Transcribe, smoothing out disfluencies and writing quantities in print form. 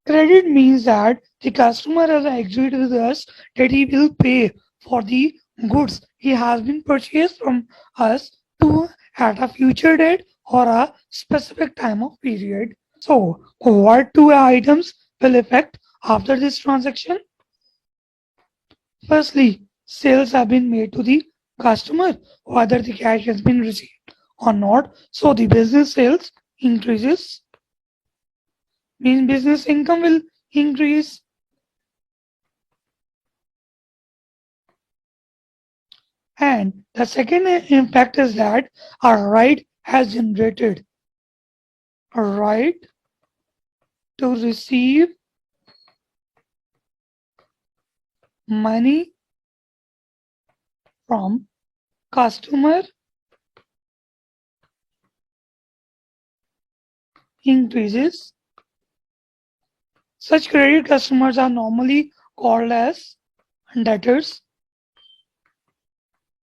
Credit means that the customer has agreed with us that he will pay for the goods he has been purchased from us to at a future date or a specific time of period. So, what two items will affect after this transaction? Firstly, sales have been made to the customer, whether the cash has been received or not. So, the business sales increases, means business income will increase. And the second impact is that a right has generated a right to receive money from customer increases. Such credit customers are normally called as debtors.